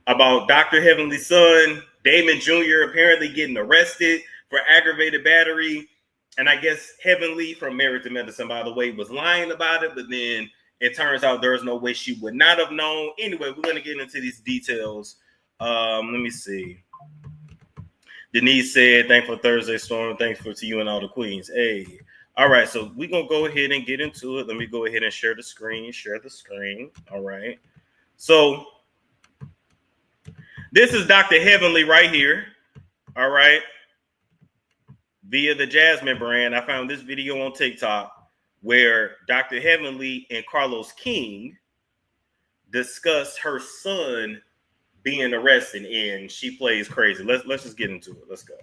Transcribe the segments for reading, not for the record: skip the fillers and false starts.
about Dr. Heavenly's son, Damon Jr., apparently getting arrested for aggravated battery. And I guess Heavenly from Married to Medicine, by the way, was lying about it, but then it turns out there's no way she would not have known. Anyway, we're going to get into these details. Let me see. Denise said, thankful Thursday, Storm. Thanks for to you and all the queens. Hey. All right, so we're going to go ahead and get into it. Let me go ahead and share the screen. All right. So this is Dr. Heavenly right here. All right. Via the Jasmine brand. I found this video on TikTok where Dr. Heavenly and Carlos King discuss her son being arrested, and she plays crazy. Let's just get into it. Let's go.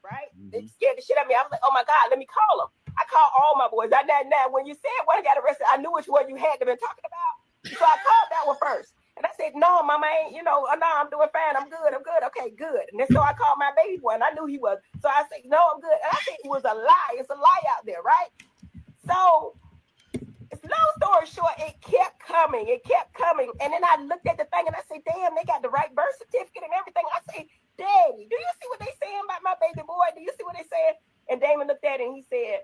Right? They scared the shit out of me. I was like, oh my God, let me call them. I called all my boys. Now, when you said one got arrested, I knew which one you had to been talking about. So I called that one first. And I said, no, mama ain't, no, I'm doing fine. I'm good. Okay, good. And then so I called my baby one. I knew he was. So I said, no, I'm good. And I said it was a lie. It's a lie out there, right? So long story short, it kept coming. And then I looked at the thing and I said, damn, they got the right birth certificate and everything. I said, Daddy, do you see what they saying about my baby boy? Do you see what they saying? And Damon looked at it and he said,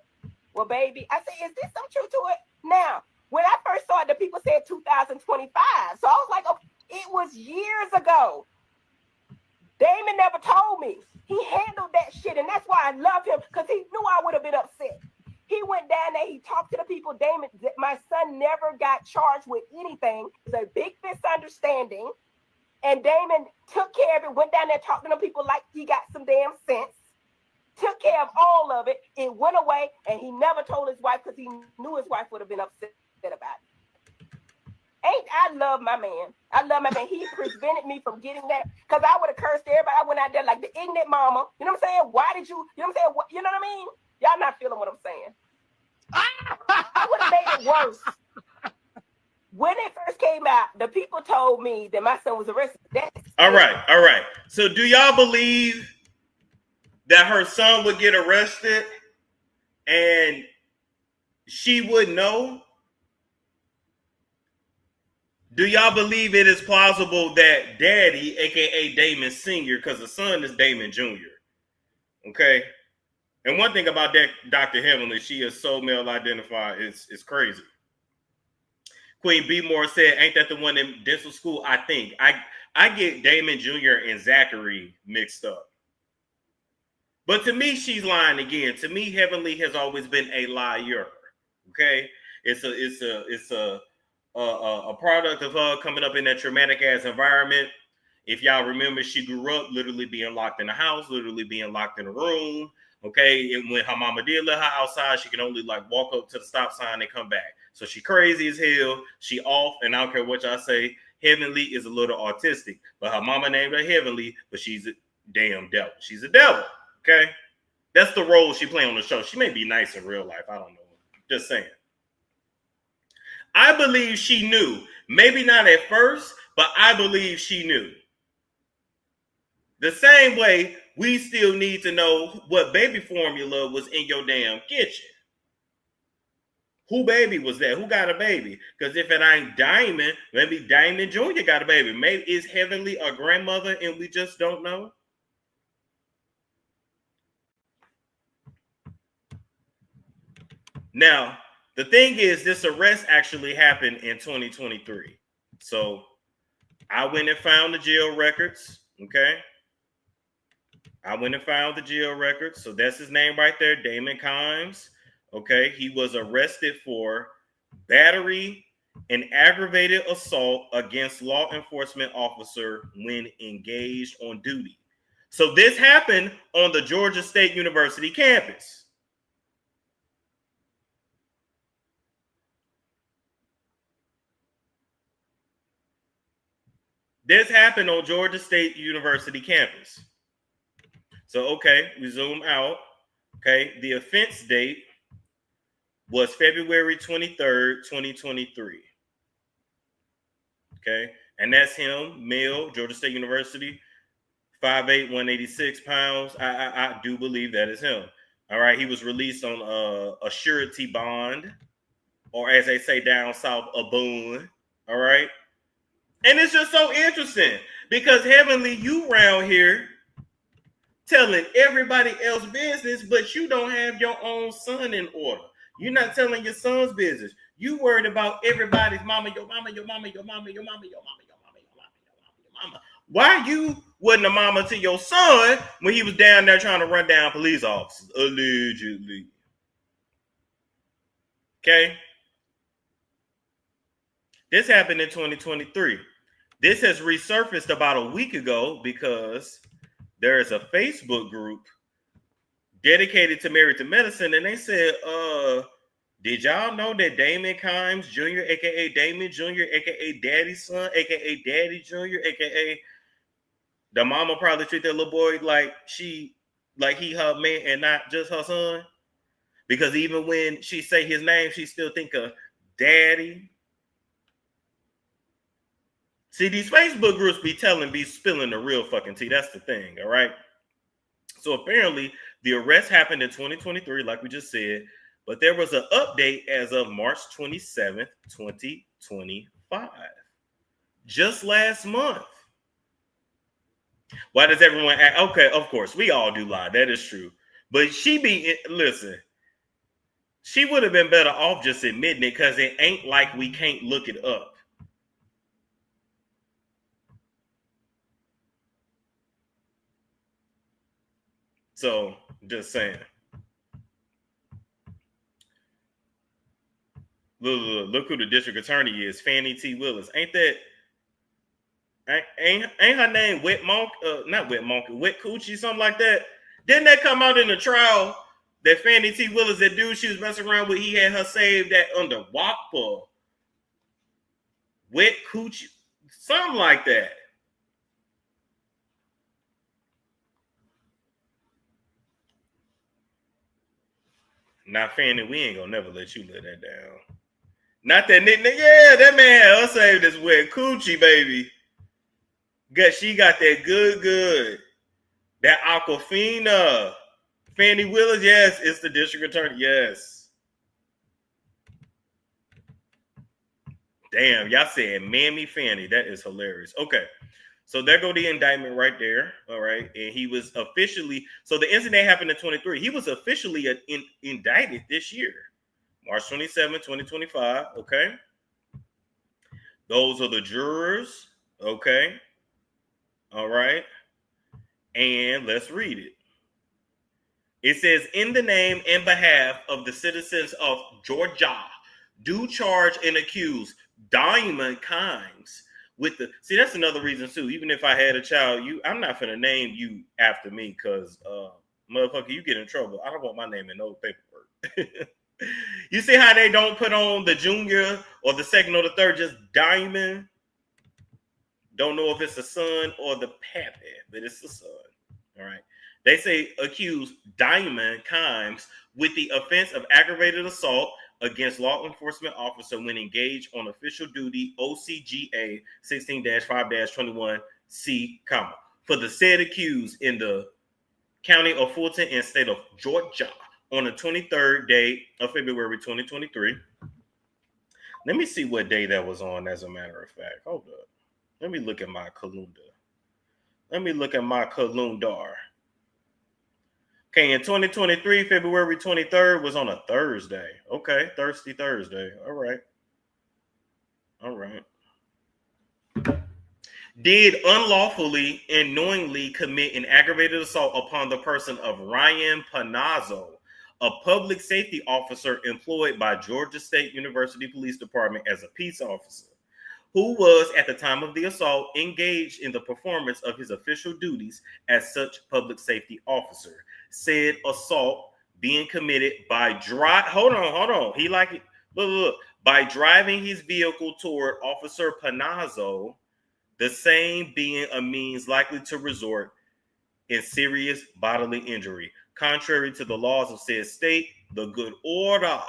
well, baby, I said, is this some truth to it? Now, when I first saw it, the people said 2025. So I was like, okay, it was years ago. Damon never told me. He handled that shit. And that's why I love him, because he knew I would have been upset. He went down there, he talked to the people. Damon, my son never got charged with anything. It was a big misunderstanding. And Damon took care of it, went down there, talked to the people like he got some damn sense. Took care of all of it. It went away, and he never told his wife because he knew his wife would have been upset about it. I love my man. He prevented me from getting that, because I would have cursed everybody. I went out there like the ignorant mama. You know what I'm saying? Why did you know what I'm saying? You know what I mean? Y'all not feeling what I'm saying. I would have made it worse. When it first came out, the people told me that my son was arrested. All right. So do y'all believe that her son would get arrested and she would know? Do y'all believe it is plausible that Daddy, aka Damon Sr., because the son is Damon Jr., okay? And one thing about that Dr. Heavenly, she is so male identified, it's crazy. Queen B. Moore said, ain't that the one in dental school? I think. I get Damon Jr. and Zachary mixed up. But to me, she's lying again. To me, Heavenly has always been a liar. Okay? It's a product of her coming up in that traumatic ass environment. If y'all remember, she grew up literally being locked in the house, literally being locked in a room. Okay, and when her mama did let her outside, she can only like walk up to the stop sign and come back. So she crazy as hell. She off, and I don't care what y'all say. Heavenly is a little autistic, but her mama named her Heavenly, but she's a damn devil. She's a devil. Okay, that's the role she playing on the show. She may be nice in real life. I don't know. Just saying. I believe she knew. Maybe not at first, but I believe she knew. The same way we still need to know what baby formula was in your damn kitchen. Who baby was that? Who got a baby? Because if it ain't Diamond, maybe Diamond Jr. got a baby. Maybe is Heavenly a grandmother and we just don't know? Now, the thing is, this arrest actually happened in 2023. So I went and found the jail records, okay? So that's his name right there, Damon Kimes. Okay, he was arrested for battery and aggravated assault against law enforcement officer when engaged on duty. So this happened on the Georgia State University campus. This happened on Georgia State University campus. So, okay, we zoom out. Okay, the offense date was February 23rd, 2023. Okay, and that's him, male, Georgia State University, 5'8", 186 pounds. I do believe that is him. All right, he was released on a surety bond, or as they say down south, a boon. All right. And it's just so interesting Because Heavenly, you around here telling everybody else business, but you don't have your own son in order. You're not telling your son's business. You worried about everybody's mama, your mama, your mama, your mama, your mama, your mama, your mama, your mama, your mama, your mama. Why you wasn't a mama to your son when he was down there trying to run down police officers? Allegedly. Okay? This happened in 2023. This has resurfaced about a week ago because there is a Facebook group dedicated to Married to Medicine, and they said, did y'all know that Damon Kimes Jr., aka Damon Jr., aka Daddy's son, aka Daddy Jr., aka the mama probably treat that little boy like he her man and not just her son? Because even when she say his name, she still think of Daddy. See, these Facebook groups be spilling the real fucking tea. That's the thing, all right? So apparently, the arrest happened in 2023, like we just said, but there was an update as of March 27th, 2025. Just last month. Why does everyone act? Okay, of course, we all do lie. That is true. But listen, she would have been better off just admitting it because it ain't like we can't look it up. So, just saying. Look who the district attorney is, Fannie T. Willis. Ain't her name Wet Monk? Not Wet Monkey, Wet Coochie, something like that. Didn't that come out in the trial that Fannie T. Willis, that dude she was messing around with, he had her saved that under WAP for Wet Coochie, something like that. Now, Fannie, we ain't gonna never let you let that down. Not that nigga. Yeah, that man had her saved as Wet Coochie, baby. She got that good. That Aquafina. Fannie Willis, yes, it's the district attorney, yes. Damn, y'all said Mammy Fannie. That is hilarious. Okay, so there go the indictment right there. All right, and he was officially, so the incident happened in 23. He was officially indicted this year, March 27, 2025. Okay, those are the jurors. Okay, all right, and let's read it. It says, in the name and behalf of the citizens of Georgia, do charge and accuse Damon Kimes with the... See, that's another reason, too. Even if I had a child, I'm not going to name you after me because, motherfucker, you get in trouble. I don't want my name in no paperwork. You see how they don't put on the junior or the second or the third, just Damon? Don't know if it's a son or the pappy, but it's the son. All right. They say accuse Damon Kimes with the offense of aggravated assault against law enforcement officer when engaged on official duty, OCGA 16-5-21C, for the said accused in the county of Fulton and state of Georgia on the 23rd day of February 2023. Let me see what day that was on, as a matter of fact. Hold up. Let me look at my calendar. Okay, in 2023, February 23rd was on a Thursday. Okay, Thirsty Thursday. All right. Did unlawfully and knowingly commit an aggravated assault upon the person of Ryan Panazzo, a public safety officer employed by Georgia State University Police Department as a peace officer, who was, at the time of the assault, engaged in the performance of his official duties as such public safety officer. Said assault being committed by hold on. He like it. Look. By driving his vehicle toward Officer Panazzo, the same being a means likely to result in serious bodily injury, contrary to the laws of said state, the good order,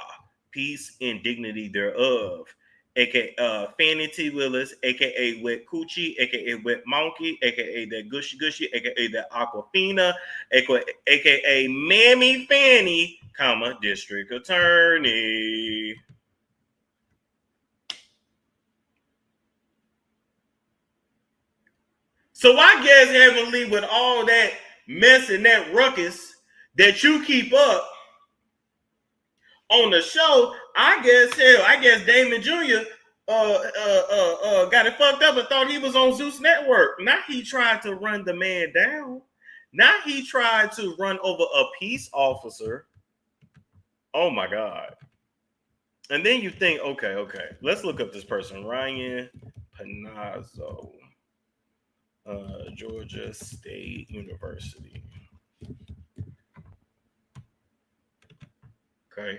peace, and dignity thereof. AKA Fannie T. Willis, AKA Wet Coochie, AKA Wet Monkey, AKA that Gushy, AKA that Aquafina, AKA Mammy Fannie, District Attorney. So I guess, Heavenly, with all that mess and that ruckus that you keep up on the show, I guess Damon Jr. Got it fucked up and thought he was on Zeus Network. Now he tried to run the man down. Now he tried to run over a peace officer. Oh my God. And then you think, okay, let's look up this person. Ryan Panazzo, Georgia State University. Okay.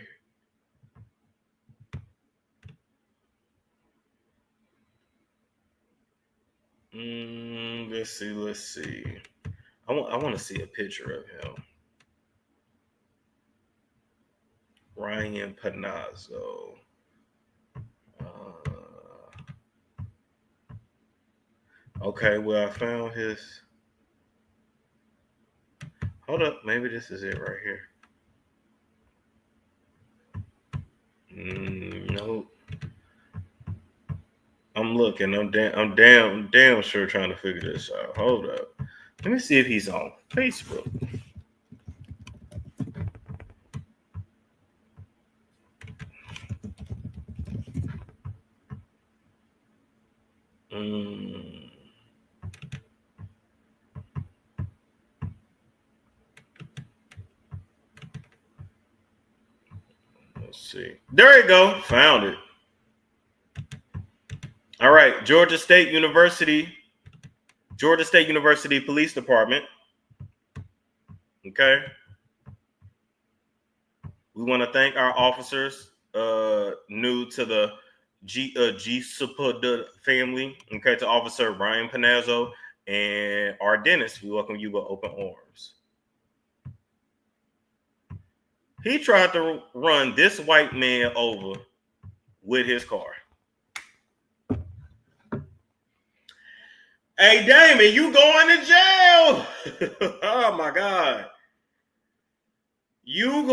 Let's see. I want to see a picture of him. Ryan Panazzo. Okay, well, I found his. Hold up, maybe this is it right here. Nope. I'm looking. I'm damn sure trying to figure this out. Hold up. Let me see if he's on Facebook. Let's see. There you go. Found it. All right. Georgia State University Police Department. Okay. We want to thank our officers new to the G family. Okay. To Officer Ryan Panazzo and our dentist. We welcome you with open arms. He tried to run this white man over with his car. Hey, Damon, you going to jail? Oh, my God. Your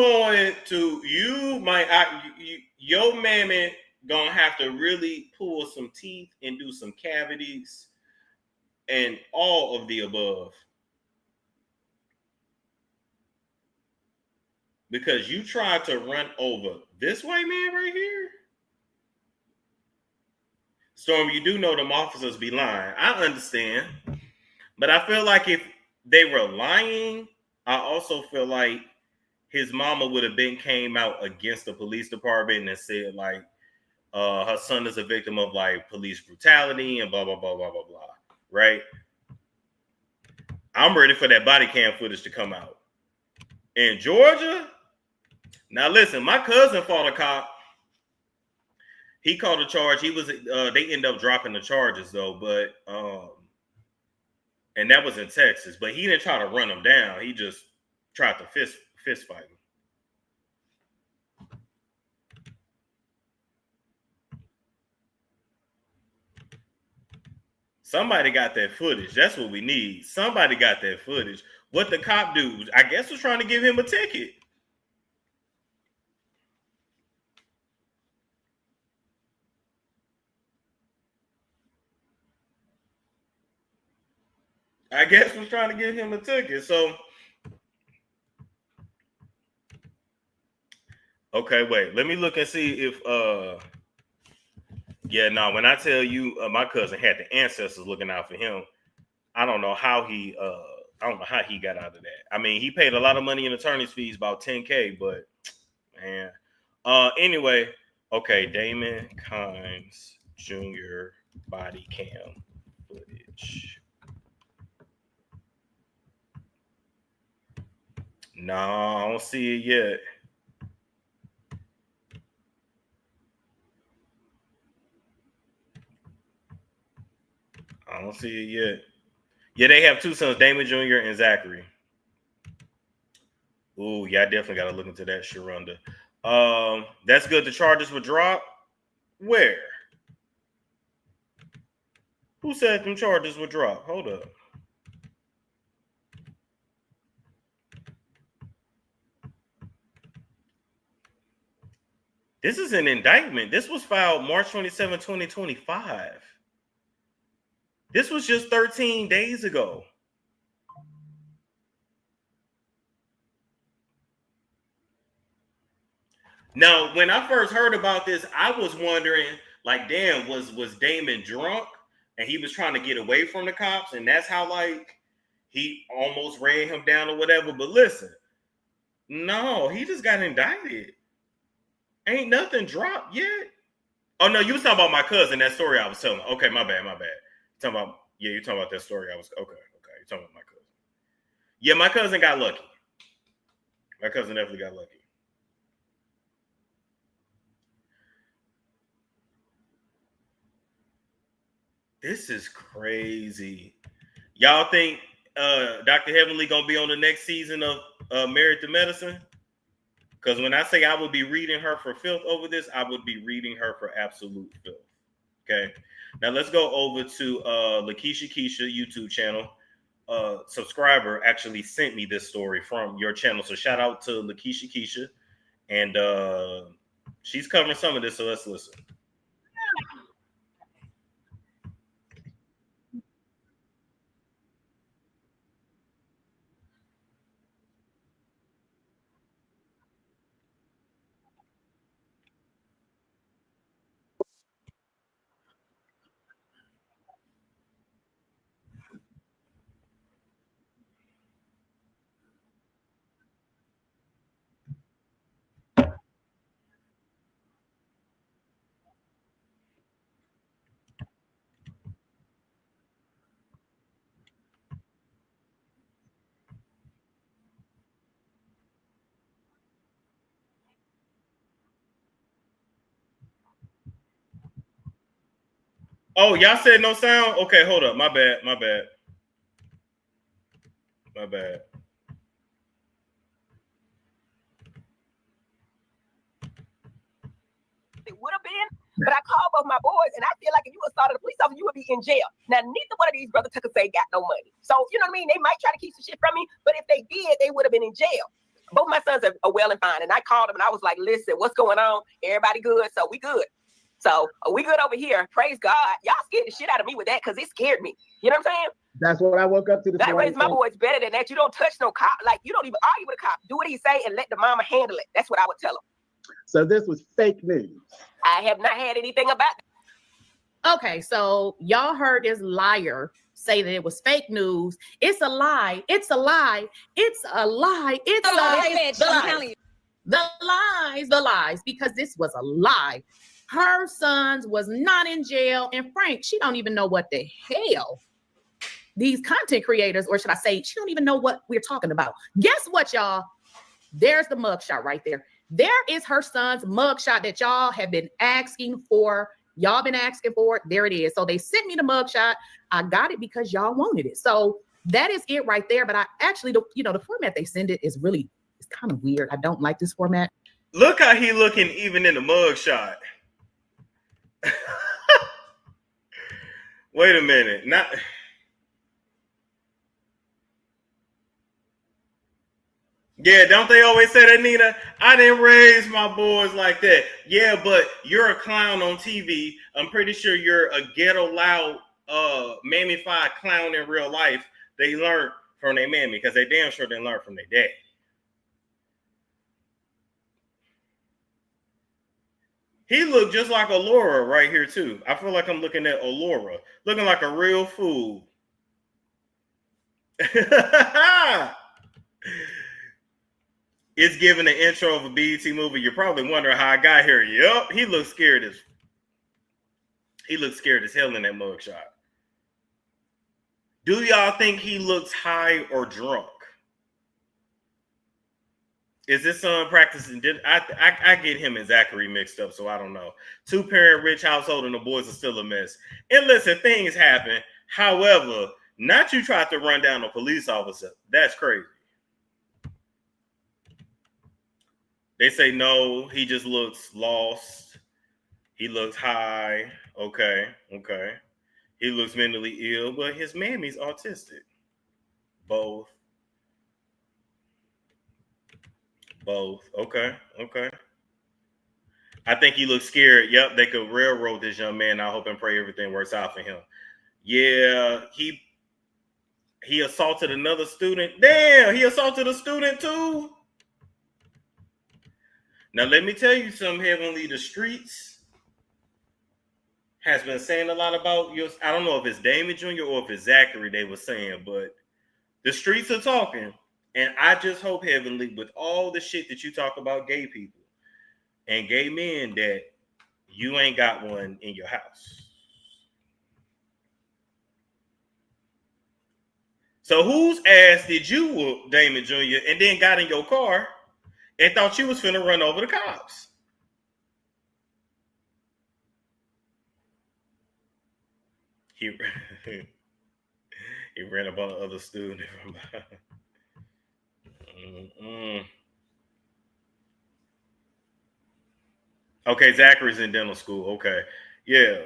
mammy gonna have to really pull some teeth and do some cavities and all of the above. Because you tried to run over this white man right here. Storm, you do know them officers be lying. I understand. But I feel like if they were lying, I also feel like his mama would have came out against the police department and said like her son is a victim of like police brutality and blah, blah, blah, blah, blah, blah. Right? I'm ready for that body cam footage to come out. In Georgia, now listen, my cousin fought a cop. He called a charge. He was they ended up dropping the charges though, but and that was in Texas. But he didn't try to run him down. He just tried to fist fight him. Somebody got that footage. That's what we need. Somebody got that footage. What the cop do? I guess was trying to give him a ticket. I guess was trying to give him a ticket. So, okay, wait. Let me look and see if yeah, no, when I tell you my cousin had the ancestors looking out for him, I don't know how he got out of that. I mean, he paid a lot of money in attorney's fees, about $10,000, but man. Anyway, okay, Damon Kimes Jr. body cam footage. No, I don't see it yet. I don't see it yet. Yeah, they have two sons, Damon Jr. and Zachary. Ooh, yeah, I definitely got to look into that, Sharonda. That's good. The charges were dropped. Where? Who said them charges were dropped? Hold up. This is an indictment. This was filed March 27, 2025. This was just 13 days ago. Now, when I first heard about this, I was wondering, like, damn, was Damon drunk and he was trying to get away from the cops, and that's how, like, he almost ran him down or whatever. But listen, no, he just got indicted. Ain't nothing dropped yet. Oh no, you was talking about my cousin, that story I was telling. Okay, my bad. You're talking about that story I was okay. You're talking about my cousin. Yeah, my cousin got lucky. My cousin definitely got lucky. This is crazy. Y'all think Dr. Heavenly gonna be on the next season of Married to Medicine? Because when I say I would be reading her for filth over this, I would be reading her for absolute filth. Okay. Now let's go over to Lakeisha Keisha YouTube channel. Subscriber actually sent me this story from your channel. So shout out to Lakeisha Keisha. And she's covering some of this, so let's listen. Oh, y'all said no sound? Okay, hold up. My bad. It would have been, but I called both my boys, and I feel like if you would started a police officer, you would be in jail. Now, neither one of these brothers took a say got no money. So, you know what I mean? They might try to keep some shit from me, but if they did, they would have been in jail. Both my sons are well and fine, and I called them, and I was like, listen, what's going on? Everybody good? So we good. So we good over here. Praise God. Y'all scared the shit out of me with that because it scared me. You know what I'm saying? That's what I woke up to. That raised my boys better than that. You don't touch no cop. Like, you don't even argue with a cop. Do what he say and let the mama handle it. That's what I would tell him. So this was fake news. I have not had anything about it. Okay, so y'all heard this liar say that it was fake news. It's a lie. It's a lie. It's a lie. It's a lie. The lies, because this was a lie. Her sons was not in jail, and Frank, she don't even know what the hell these content creators, or should I say, she don't even know what we're talking about. Guess what, y'all? There's the mugshot right there. There is her son's mugshot that y'all have been asking for. Y'all been asking for it. There it is. So they sent me the mugshot. I got it because y'all wanted it. So that is it right there. But I actually, the format they send it is really, it's kind of weird. I don't like this format. Look how he looking even in the mugshot. Wait a minute. Not. Yeah, don't they always say that, Nina? I didn't raise my boys like that. Yeah, but you're a clown on TV. I'm pretty sure you're a ghetto loud, mammified clown in real life. They learned from their mammy because they damn sure didn't learn from their dad. He looked just like Allura right here too. I feel like I'm looking at Allura, looking like a real fool. It's giving the intro of a BET movie. You're probably wondering how I got here. Yup, he looks scared as hell in that mugshot. Do y'all think he looks high or drunk? Is this son practicing? I get him and Zachary mixed up, so I don't know. 2-parent rich household and the boys are still a mess. And listen, things happen. However, not you tried to run down a police officer. That's crazy. They say no, he just looks lost. He looks high. Okay. He looks mentally ill, but his mammy's autistic. Both. Okay. I think he looks scared. Yep, they could railroad this young man. I hope and pray everything works out for him. Yeah, he assaulted another student. Damn, he assaulted a student too. Now let me tell you something, Heavenly. The streets has been saying a lot about your. I don't know if it's Damon Jr. or if it's Zachary they were saying, but the streets are talking. And I just hope, Heavenly, with all the shit that you talk about gay people and gay men, that you ain't got one in your house. So whose ass did you whoop, Damon Jr., and then got in your car and thought you was finna run over the cops? He ran up on the other student. Okay, Zachary's in dental school. Okay, yeah.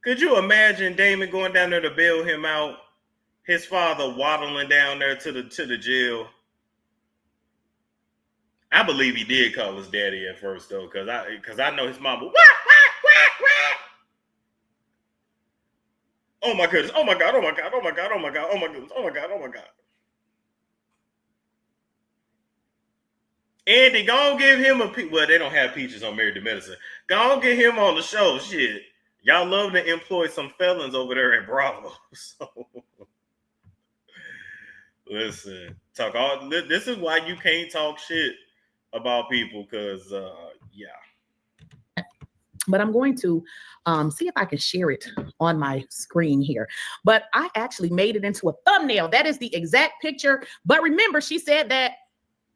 Could you imagine Damon going down there to bail him out? His father waddling down there to the jail. I believe he did call his daddy at first though, because I know his mom. What? Oh my goodness! Oh my God! Oh my God! Oh my God! Oh my God! Oh my goodness! Oh my God! Oh my God! Andy, go on give him a peach. Well, they don't have peaches on Married to Medicine. Go on get him on the show. Shit, y'all love to employ some felons over there at Bravo. So. Listen, talk all. This is why you can't talk shit about people, because yeah. But I'm going to see if I can share it on my screen here. But I actually made it into a thumbnail. That is the exact picture. But remember, she said that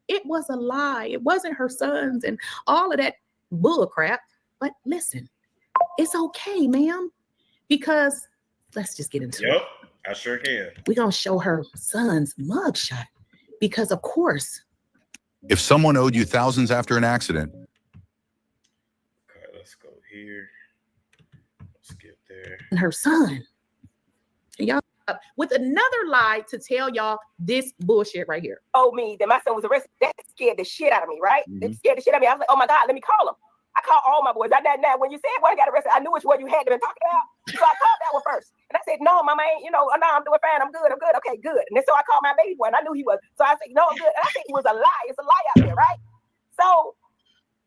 it was a lie. It wasn't her sons and all of that bull crap. But listen, it's okay, ma'am, because let's just get into it. I sure can. We're going to show her son's mugshot because, of course. If someone owed you thousands after an accident. Okay, let's go here. Let's get there. And her son. And y'all, with another lie to tell y'all this bullshit right here. Oh, me, that my son was arrested. That scared the shit out of me, right? Mm-hmm. It scared the shit out of me. I was like, oh my God, let me call him. I called all my boys. Now, when you said one got arrested, I knew which one you had been talking about. So I called that one first. And I said, no, mama ain't, no, I'm doing fine. I'm good. Okay, good. And then so I called my baby boy, and I knew he was. So I said, no, I'm good. And I think he was a lie. It's a lie out there, right? So,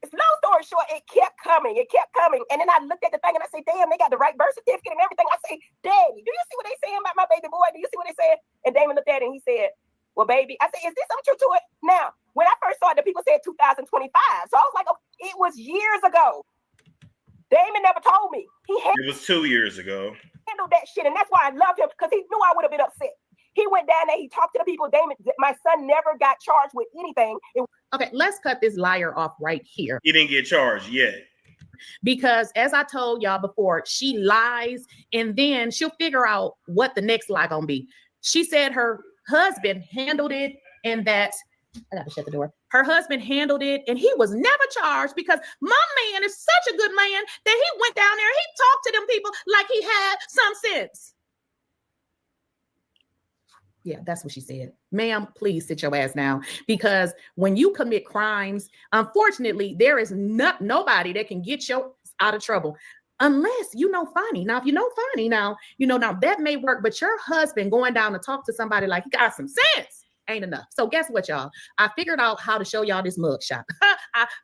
it's long story short, it kept coming. And then I looked at the thing, and I said, damn, they got the right birth certificate and everything. I say, Daddy, do you see what they saying about my baby boy? Do you see what they saying? And Damon looked at it, and he said, well, baby, I said, is there something true to it? Now, when I first saw it, the people said 2025. So I was like, oh, it was years ago. Damon never told me. It was 2 years ago. Handled that shit, and that's why I love him, because he knew I would have been upset. He went down there, he talked to the people. Damon, my son never got charged with anything. Okay, let's cut this liar off right here. He didn't get charged yet. Because as I told y'all before, she lies, and then she'll figure out what the next lie gonna be. She said her husband handled it, and that I gotta shut the door. Her husband handled it, and he was never charged because my man is such a good man that he went down there and he talked to them people like he had some sense. Yeah, that's what she said. Ma'am, please sit your ass down, because when you commit crimes, unfortunately, there is nobody that can get you out of trouble unless you know Fonnie. Now, if you know Fonnie, now that may work, but your husband going down to talk to somebody like he got some sense ain't enough. So guess what, y'all? I figured out how to show y'all this mugshot.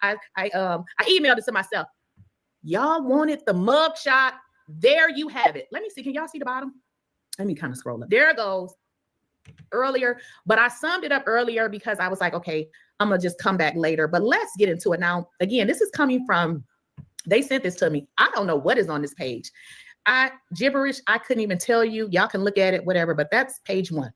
I emailed it to myself. Y'all wanted the mugshot. There you have it. Let me see. Can y'all see the bottom? Let me kind of scroll up. There it goes. Earlier, but I summed it up earlier because I was like, okay, I'm gonna just come back later. But let's get into it now. Again, this is coming from, they sent this to me. I don't know what is on this page. Gibberish. I couldn't even tell you. Y'all can look at it, whatever, but that's page 1.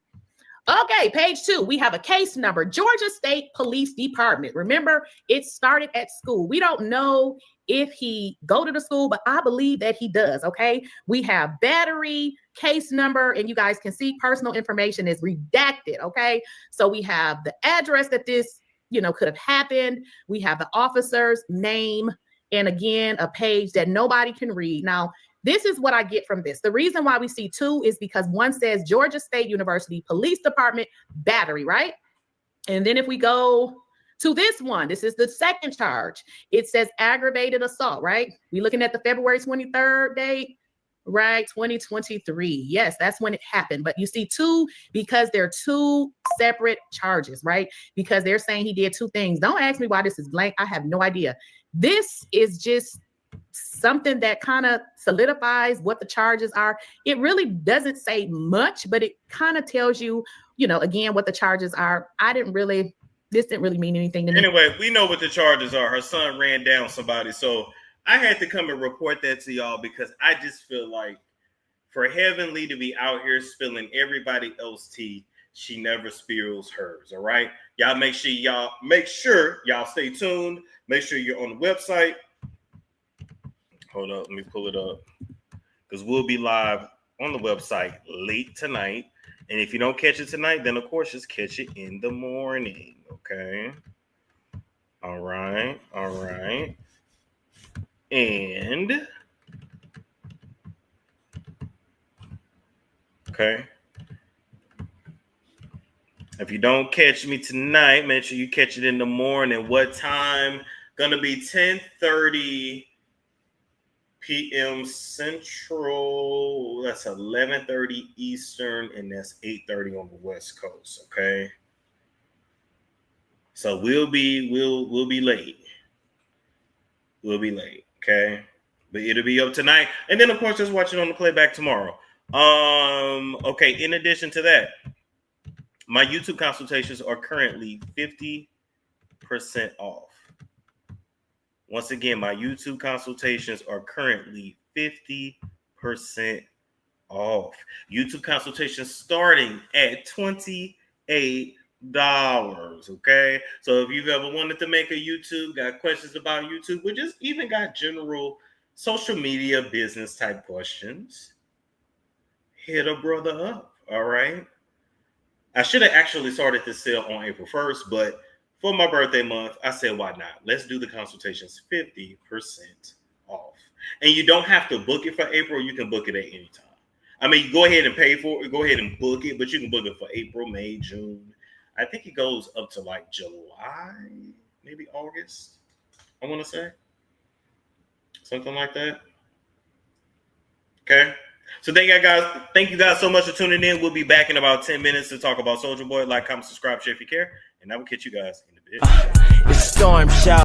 Okay, page 2, we have a case number, Georgia State Police Department. Remember, it started at school. We don't know if he go to the school, but I believe that he does, okay? We have battery, case number, and you guys can see personal information is redacted, okay? So we have the address that this, could have happened. We have the officer's name, and again, a page that nobody can read. Now, this is what I get from this. The reason why we see 2 is because one says Georgia State University Police Department battery, right? And then if we go to this one, this is the second charge. It says aggravated assault, right? We're looking at the February 23rd date. Right, 2023. Yes, that's when it happened. But you see, because they're two separate charges, right? Because they're saying he did two things. Don't ask me why this is blank. I have no idea. This is just something that kind of solidifies what the charges are. It really doesn't say much, but it kind of tells you, again, what the charges are. This didn't really mean anything to me. Anyway, we know what the charges are. Her son ran down somebody. So I had to come and report that to y'all because I just feel like for Heavenly to be out here spilling everybody else's tea, she never spills hers. All right. Y'all make sure y'all stay tuned. Make sure you're on the website. Hold up, let me pull it up. Because we'll be live on the website late tonight. And if you don't catch it tonight, then of course just catch it in the morning. Okay. All right. And okay. If you don't catch me tonight, make sure you catch it in the morning. What time? Gonna be 10:30 p.m. Central. That's 11:30 Eastern, and that's 8:30 on the West Coast. Okay. So we'll be late. We'll be late. Okay. But it'll be up tonight. And then of course just watch it on the playback tomorrow. Okay, in addition to that, my YouTube consultations are currently 50% off. Once again, my YouTube consultations are currently 50% off. YouTube consultations starting at $28. Okay. So if you've ever wanted to make a YouTube, got questions about YouTube, or just even got general social media business type questions, hit a brother up. All right. I should have actually started this sale on April 1st, but for my birthday month, I said, why not? Let's do the consultations 50% off. And you don't have to book it for April. You can book it at any time. I mean, go ahead and pay for it. Go ahead and book it, but you can book it for April, May, June. I think it goes up to like July, maybe August, I want to say. Something like that. Okay. So thank you guys so much for tuning in. We'll be back in about 10 minutes to talk about Soulja Boy. Like, comment, subscribe, share if you care. And I will catch you guys in a bit. It's Storm Show.